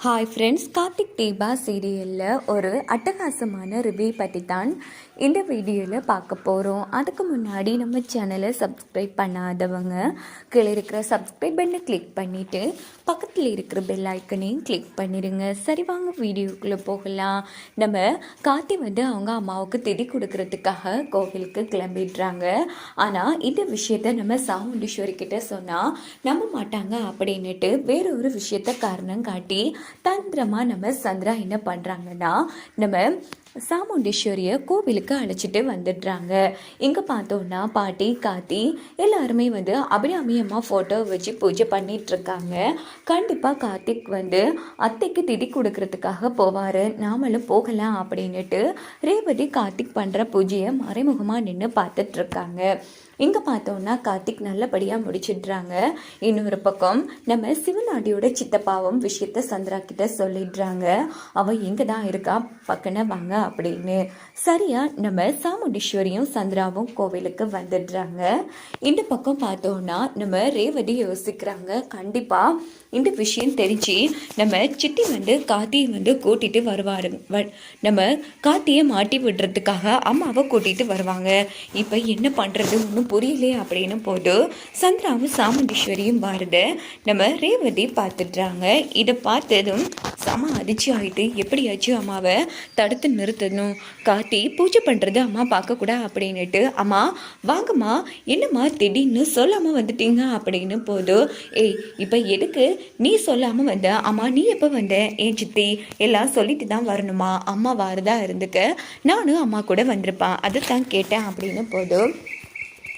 Hi friends, Karthik Deepa சீரியலில் ஒரு அட்டகாசமான ரிவ்யூ பற்றி தான் இந்த வீடியோவில் பார்க்க போகிறோம். அதுக்கு முன்னாடி நம்ம சேனலை சப்ஸ்கிரைப் பண்ணாதவங்க கீழே இருக்கிற சப்ஸ்கிரைப் பண்ணை கிளிக் பண்ணிவிட்டு பக்கத்தில் இருக்கிற பெல் ஐக்கனையும் கிளிக் பண்ணிடுங்க. சரி, வாங்க வீடியோக்குள்ளே போகலாம். நம்ம கார்த்தி அவங்க அம்மாவுக்கு திதி கொடுக்கறதுக்காக கோவிலுக்கு கிளம்பிடுறாங்க. ஆனால் இந்த விஷயத்த நம்ம சாமுண்டீஸ்வரி கிட்ட சொன்னால் நம்ப மாட்டாங்க அப்படின்னுட்டு வேற ஒரு விஷயத்த காரணம் காட்டி தந்திரமாக நம்ம சந்திரா என்ன பண்ணுறாங்கன்னா, நம்ம சாமுண்டீஸ்வரியை கோவிலுக்கு அழைச்சிட்டு வந்துடுறாங்க. இங்கே பார்த்தோன்னா பாட்டி காத்தி எல்லாருமே அபிராமி அம்மா ஃபோட்டோ வச்சு பூஜை பண்ணிகிட்ருக்காங்க. கண்டிப்பாக கார்த்திக் அத்தைக்கு திதி கொடுக்கறதுக்காக போவார், நாமளும் போகலாம் அப்படின்னுட்டு ரேவதி கார்த்திக் பண்ணுற பூஜையை மறைமுகமாக நின்று பார்த்துட்ருக்காங்க. இங்கே பார்த்தோன்னா கார்த்திக் நல்லபடியாக முடிச்சிடுறாங்க. இன்னொரு பக்கம் நம்ம சிவநாடியோட சித்தப்பாவும் விஷயத்த சந்திரா கிட்ட சொல்லிடுறாங்க. அவன் எங்கே தான் இருக்கா, பக்கன வாங்க அப்படின்னு. சரியா நம்ம சாமுண்டீஸ்வரியும் சந்திராவும் கோவிலுக்கு வந்துடுறாங்க. இந்த பக்கம் பார்த்தோன்னா நம்ம ரேவதி யோசிக்கிறாங்க, கண்டிப்பாக இந்த விஷயம் தெரிஞ்சு நம்ம சித்தி கார்த்தியை கூட்டிகிட்டு வருவாரு. நம்ம கார்த்தியை மாட்டி விடுறதுக்காக அம்மாவை கூட்டிகிட்டு வருவாங்க. இப்போ என்ன பண்ணுறது ஒன்றும் புரியலையே அப்படின்னு போது சந்திராவும் சாமுண்டீஸ்வரியும் வருது நம்ம ரேவதி பார்த்துடுறாங்க. இதை பார்த்ததும் செம அதிர்ச்சி ஆகிட்டு, எப்படியாச்சும் அம்மாவை தடுத்து நிறுத்தணும், கார்த்தி பூஜை பண்ணுறது அம்மா பார்க்கக்கூடாது அப்படின்னுட்டு, அம்மா வாங்கம்மா, என்னம்மா திடீர்னு சொல்லாமல் வந்துட்டீங்க அப்படின்னு போது, ஏய் இப்போ எதுக்கு நீ சொல்லாமல் வந்த, அம்மா நீ எப்போ வந்த, ஏன் சித்தி எல்லாம் சொல்லிட்டு தான் வரணுமா, அம்மா வாரதா இருந்துக்க நானும் அம்மா கூட வந்திருப்பான், அதை தான் கேட்டேன் அப்படின்னு போது,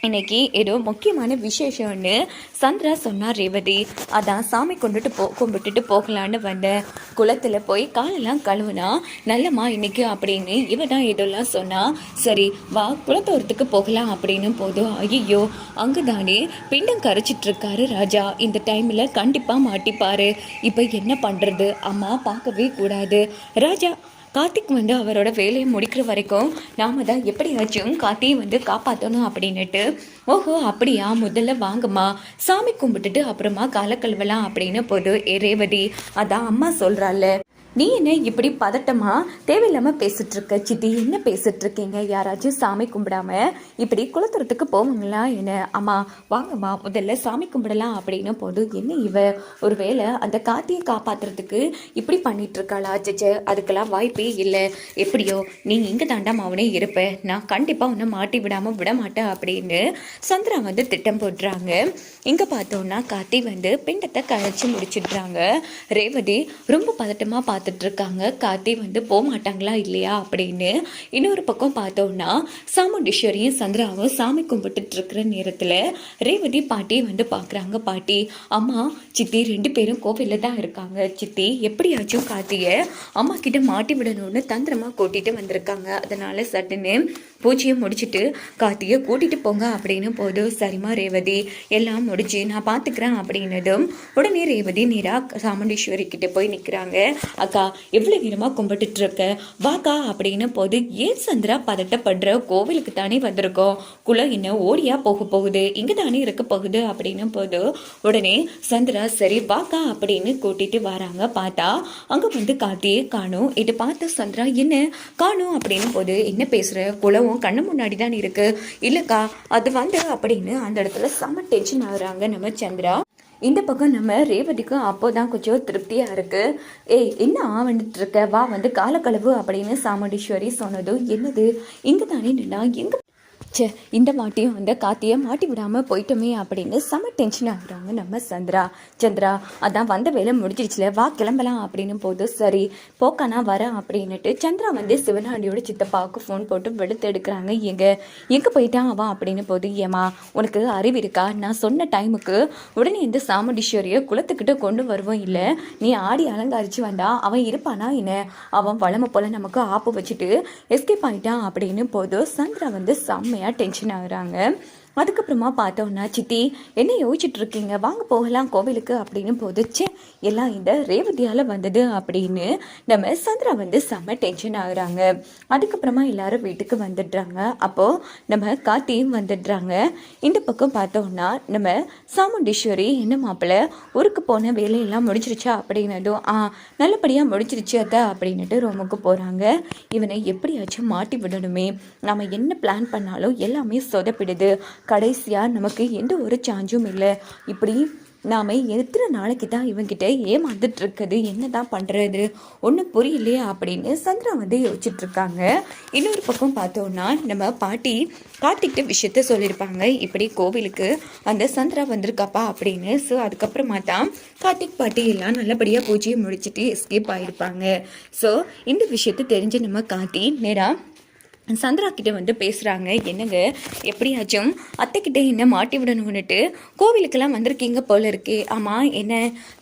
இன்னைக்கு ஏதோ முக்கியமான விசேஷம்னு சந்திரா சொன்னார் ரேவதி. அதான் சாமி கும்பிட்டுட்டு போகலான்னு வந்தேன். குளத்தில் போய் காலெல்லாம் கழுவுனா நல்லம்மா இன்னைக்கு அப்படின்னு இவ தான் இதெல்லாம் சொன்னா. சரி வா குளத்தோரத்துக்கு போகலாம் அப்படின்னு போதும், ஐயோ அங்கே தானே பிண்டம் கரைச்சிட்ருக்காரு ராஜா, இந்த டைமில் கண்டிப்பாக மாட்டிப்பாரு, இப்போ என்ன பண்ணுறது, அம்மா பார்க்கவே கூடாது, ராஜா கார்த்திக் அவரோட வேலையை முடிக்கிற வரைக்கும் நாம தான் எப்படியாச்சும் கார்த்தியை காப்பாற்றணும் அப்படின்னுட்டு, ஓஹோ அப்படியா, முதல்ல வாங்கம்மா சாமி கும்பிட்டுட்டு அப்புறமா காலை கழுவலாம் அப்படின்னு போது, ரேவதி அதான் அம்மா சொல்கிறாள், நீ என்ன இப்படி பதட்டமா தேவையில்லாமல் பேசிட்டு இருக்க, சித்தி என்ன பேசிட்டு இருக்கீங்க, யாராச்சும் சாமி கும்பிடாம இப்படி குளத்துறதுக்கு போவாங்களா என்ன, அம்மா வாங்கம்மா முதல்ல சாமி கும்பிடலாம் அப்படின்னு போது, என்ன இவ ஒருவேளை அந்த கார்த்தியை காப்பாத்துறதுக்கு இப்படி பண்ணிட்டு இருக்காளா, அச்சச்ச அதுக்கெல்லாம் வாய்ப்பே இல்லை, எப்படியோ நீ இங்கே தாண்டா அவனே இருப்ப, நான் கண்டிப்பாக உன்னை மாட்டி விடாமல் விட மாட்டேன் அப்படின்னு சந்திரா திட்டம் போடுறாங்க. இங்கே பார்த்தோன்னா கார்த்தி பிண்டத்தை கழிச்சு முடிச்சிடுறாங்க. ரேவதி ரொம்ப பதட்டமாக பார்த்துட்டு இருக்காங்க, கார்த்தி போக மாட்டாங்களா இல்லையா அப்படின்னு. இன்னொரு பக்கம் பார்த்தோன்னா சாமுண்டீஸ்வரியும் சந்திராவும் சாமி கும்பிட்டுட்டு இருக்கிற நேரத்தில் ரேவதி பாட்டி பார்க்குறாங்க. பாட்டி அம்மா சித்தி ரெண்டு பேரும் கோவிலில் தான் இருக்காங்க, சித்தி எப்படியாச்சும் கார்த்தியை அம்மா கிட்ட மாட்டி விடணும்னு தந்திரமாக கூட்டிகிட்டு வந்திருக்காங்க, அதனால சட்டுன்னு பூஜையை முடிச்சுட்டு கார்த்தியை கூட்டிகிட்டு போங்க அப்படின்னு போதும், சரிம்மா ரேவதி எல்லாம் முடிச்சு நான் பார்த்துக்கிறேன் அப்படின்னதும் உடனே ரேவதி நேராக சாமுண்டீஸ்வரி கிட்ட போய் நிற்கிறாங்க. அக்கா எவ்வளோ நேரமாக கும்பிட்டுட்டு இருக்க, வாக்கா அப்படின்னு போது, ஏன் சந்திரா பதட்டப்படுற, கோவிலுக்கு தானே வந்திருக்கோம், குலம் என்ன ஓடியா போக போகுது, இங்கே தானே இருக்க போகுது அப்படின்னு போது, உடனே சந்திரா சரி வாக்கா அப்படின்னு கூட்டிட்டு வராங்க. பார்த்தா அங்கே கார்த்தியே காணும். இதை பார்த்த சந்திரா என்ன காணும் அப்படின்னு போது, என்ன பேசுகிற, குலவும் கண்ணு முன்னாடி தான் இருக்கு, இல்லைக்கா அது அப்படின்னு அந்த இடத்துல செம்ம டென்ஷன் ஆகுறாங்க நம்ம சந்திரா. இந்த பக்கம் நம்ம ரேவதிக்கும் அப்போதான் கொஞ்சம் திருப்தியாக இருக்குது. ஏய் என்ன வந்துட்டு இருக்க, வா காலக்கழுவு அப்படின்னு சாமுண்டீஸ்வரி சொன்னதும், என்னது இங்கே தானே நின்னா, எங்கே இந்த வாட்டியும் கார்த்தியை மாட்டி விடாமல் போயிட்டோமே அப்படின்னு செம்ம டென்ஷன் ஆகுறாங்க நம்ம சந்திரா அதான் வந்த வேலை முடிஞ்சிடுச்சுல, வா கிளம்பலாம் அப்படின்னு போது, சரி போக்கானா வரேன் அப்படின்னுட்டு சந்திரா சிவனாண்டியோட சித்தப்பாவுக்கு ஃபோன் போட்டு வெளுத்து எடுக்கிறாங்க. எங்கே போயிட்டான் அவன் அப்படின்னு போது, ஏமா உனக்கு அறிவு இருக்கா, நான் சொன்ன டைமுக்கு உடனே இந்த சாமுண்டீஸ்வரியை குளத்துக்கிட்ட கொண்டு வருவோம், இல்லை நீ ஆடி அலங்காரிச்சு வந்தா அவன் இருப்பானா என்ன, அவன் வளமை போல நமக்கு ஆப்பு வச்சுட்டு எஸ்கேப் ஆகிட்டான் அப்படின்னு போது சந்திரா செம்மையாக டென்ஷன் ஆகுறாங்க. அதுக்கப்புறமா பார்த்தோன்னா சித்தி என்ன யோசிச்சுட்டு இருக்கீங்க, வாங்க போகலாம் கோவிலுக்கு அப்படின்னு போதுச்சே எல்லாம் இந்த ரேவதியால் வந்தது அப்படின்னு நம்ம சந்திரா வந்து செம்ம டென்ஷன் ஆகுறாங்க. அதுக்கப்புறமா எல்லாரும் வீட்டுக்கு வந்துடுறாங்க. அப்போது நம்ம கார்த்தியும் வந்துடுறாங்க. இந்த பக்கம் பார்த்தோன்னா நம்ம சாமுண்டீஸ்வரி என்ன மாப்பிள்ளை ஊருக்கு போன வேலையெல்லாம் முடிச்சிருச்சா அப்படின்னதும் நல்லபடியாக முடிச்சிருச்சு அத்தை அப்படின்னுட்டு ரூமுக்கு போகிறாங்க. இவனை எப்படியாச்சும் மாட்டி விடணுமே, நம்ம என்ன பிளான் பண்ணாலும் எல்லாமே சொதப்பிடுது, கடைசியாக நமக்கு எந்த ஒரு சான்ஸும் இல்லை, இப்படி நாம் எத்தனை நாளைக்கு தான் இவங்கிட்ட ஏமாந்துட்டு இருக்குது, என்ன தான் பண்ணுறது ஒன்றும் புரியலையே அப்படின்னு சந்திரா வந்து யோசிச்சுட்ருக்காங்க. இன்னொரு பக்கம் பார்த்தோன்னா நம்ம பாட்டி கார்த்திக்கிட்ட விஷயத்த சொல்லியிருப்பாங்க, இப்படி கோவிலுக்கு அந்த சந்திரா வந்திருக்காப்பா அப்படின்னு. ஸோ அதுக்கப்புறமா தான் கார்த்திக் பாட்டி எல்லாம் நல்லபடியாக பூஜையை முடிச்சுட்டு எஸ்கேப் ஆகிருப்பாங்க. ஸோ இந்த விஷயத்த தெரிஞ்ச நம்ம கார்த்தி நேராக சந்திரா கிட்ட வந்து பேசுகிறாங்க. என்னங்க எப்படியாச்சும் அத்தைக்கிட்ட என்ன மாட்டி விடணும்னுட்டு கோவிலுக்கெல்லாம் வந்திருக்கீங்க போல இருக்கே, ஆமாம்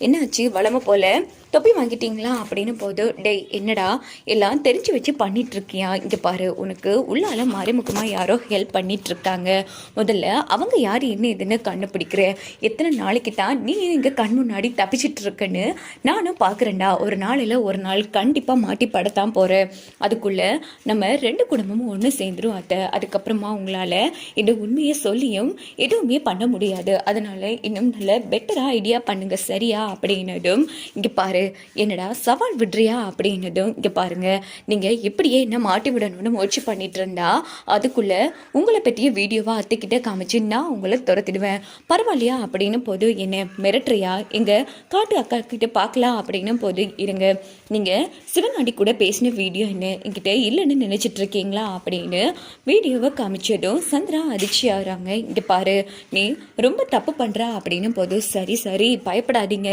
என்னாச்சு வளமை போல தொப்பி வாங்கிட்டீங்களா அப்படின்னு போது, டேய் என்னடா எல்லாம் தெரிஞ்சு வச்சு பண்ணிகிட்ருக்கியா, இங்கே பாரு உனக்கு உள்ளால மறைமுகமாக யாரோ ஹெல்ப் பண்ணிகிட்ருக்காங்க, முதல்ல அவங்க யார் என்ன இதுன்னு கண்டுபிடிக்கிற, எத்தனை நாளைக்கு தான் நீ இங்கே கண் முன்னாடி தப்பிச்சிட்டு இருக்கன்னு நானும் பார்க்குறேன்டா, ஒரு நாளில் ஒரு நாள் கண்டிப்பாக மாட்டி படத்தான் போகிறேன், அதுக்குள்ளே நம்ம ரெண்டு குடும்பமும் ஒன்று சேர்ந்துடும் அத்தை, அதுக்கப்புறமா உங்களால் இந்த உண்மையை சொல்லியும் எதுவுமே பண்ண முடியாது, அதனால் இன்னும் நல்ல பெட்டராக ஐடியா பண்ணுங்க சரியா அப்படின்னதும், இங்கே பாரு என்னடா சவால் விடுறியா அப்படின்னதும், இங்கே பாருங்க நீங்கள் இப்படியே என்ன மாட்டி விடணும்னு முயற்சி பண்ணிட்டு இருந்தா அதுக்குள்ளே உங்களை பற்றிய வீடியோவா அத்தைக்கிட்ட காமிச்சு நான் உங்களை துரத்திடுவேன் பரவாயில்லையா அப்படின்னு போது, என்ன மிரட்டுறியா, எங்கள் காட்டு அக்கா கிட்ட பார்க்கலாம் அப்படின்னு போது, இருங்க நீங்கள் சிவனாண்டி கூட பேசின வீடியோ என்ன என்கிட்ட இல்லைன்னு நினச்சிட்டு இருக்கீங்களா அப்படின்னு வீடியோவை காமிச்சதும் சந்திரா அதிர்ச்சி ஆகிறாங்க. இங்கே பாரு நீ ரொம்ப தப்பு பண்ணுறா அப்படின்னு போது, சரி சரி பயப்படாதீங்க,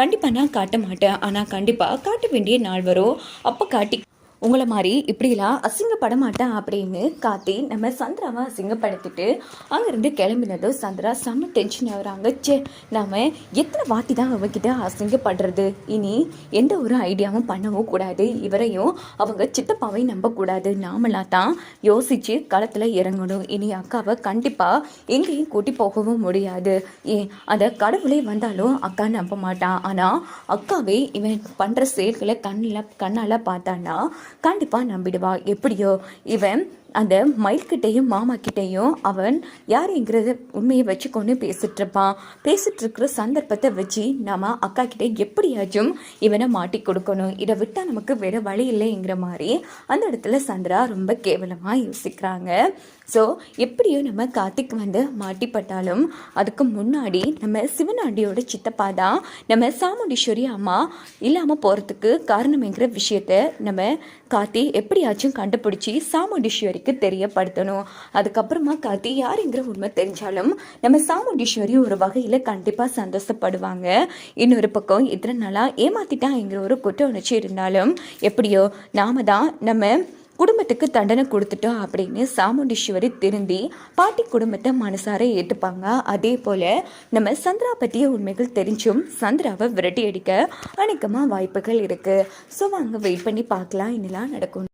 கண்டிப்பாக நான் காட்ட மாட்டேன், ஆனால் கண்டிப்பாக காட்ட வேண்டிய நாள் வரும், அப்போ காட்டி உங்களை மாதிரி இப்படிலாம் அசிங்கப்பட மாட்டேன் அப்படின்னு காத்தி நம்ம சந்திராவை அசிங்கப்படுத்திட்டு அங்கேருந்து கிளம்பினதும் சந்திரா செம்ம டென்ஷன் ஆகுறாங்க. நாம் எத்தனை வாட்டி தான் அவகிட்ட அசிங்கப்படுறது, இனி எந்த ஒரு ஐடியாவும் பண்ணவும் கூடாது, இவரையும் அவங்க சித்தப்பாவை நம்பக்கூடாது, நாமளாக தான் யோசித்து களத்தில் இறங்கணும், இனி அக்காவை கண்டிப்பாக எங்கேயும் கூட்டி போகவும் முடியாது, அந்த கடவுளே வந்தாலும் அக்கா நம்ப மாட்டான், ஆனால் அக்காவே இவன் பண்ணுற செயல்களை கண்ணால் பார்த்தான்னா கண்டிப்பாக நம்பிடுவா, எப்படியோ இவன் அந்த மயில்கிட்டையும் மாமா கிட்டையும் அவன் யாருங்கிறத உண்மையை வச்சுக்கொண்டு பேசிட்டு இருக்கிற சந்தர்ப்பத்தை வச்சு நம்ம அக்கா கிட்டே எப்படியாச்சும் இவனை மாட்டி கொடுக்கணும், இதை விட்டால் நமக்கு வேறு வழி இல்லைங்கிற மாதிரி அந்த இடத்துல சந்திரா ரொம்ப கேவலமாக யோசிக்கிறாங்க. ஸோ எப்படியோ நம்ம கார்த்திக் வந்து மாட்டிப்பட்டாலும் அதுக்கு முன்னாடி நம்ம சிவனாண்டியோட சித்தப்பா தான் நம்ம சாமுண்டீஸ்வரி அம்மா இல்லாமல் போகிறதுக்கு காரணம்ங்கிற விஷயத்த நம்ம கார்த்தி எப்படியாச்சும் கண்டுபிடிச்சி சாமுண்டீஸ்வரிக்கு தெரியப்படுத்தணும். அதுக்கப்புறமா கார்த்தி யாருங்கிற உண்மை தெரிஞ்சாலும் நம்ம சாமுண்டீஸ்வரி ஒரு வகையில் கண்டிப்பாக சந்தோஷப்படுவாங்க. இன்னொரு பக்கம் இத்தனை நாளாக ஏமாத்திட்டாங்கிற ஒரு குற்ற உணர்ச்சி இருந்தாலும் எப்படியோ நாம தான் நம்ம குடும்பத்துக்கு தண்டனை கொடுத்துட்டோம் அப்படின்னு சாமுண்டீஸ்வரி திருந்தி பாட்டி குடும்பத்தை மனசார ஏற்றுப்பாங்க. அதே போல் நம்ம சந்திரா பற்றிய உண்மைகள் தெரிஞ்சும் சந்திராவை விரட்டி அடிக்க அநேகமாக வாய்ப்புகள் இருக்குது. ஸோ வாங்க வெயிட் பண்ணி பார்க்கலாம் என்னெல்லாம் நடக்கும்.